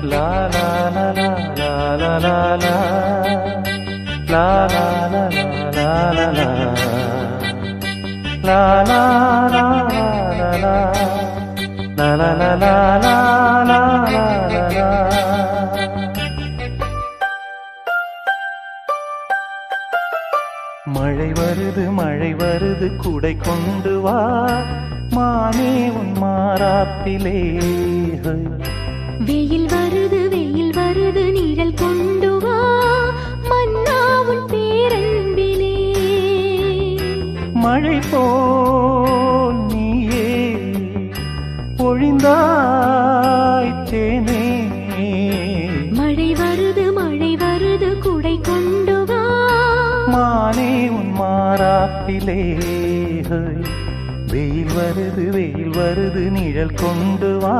லா லா லா லா லா லா லா லா லா லா லா லா லா லா லா லா லா லா. மழை வருது குடை கொண்டு வா மானே உன் மாறாப்பிலே. வெயில் வருது நிழல் கொண்டு வா மன்னா உன் பேரன்பிலே. மழை போல் நீயே பொழிந்தாய் தேனே. மழை வருது குடை கொண்டு வா மானே உன் மாறாப்பிலே. வெயில் வருது நிழல் கொண்டு வா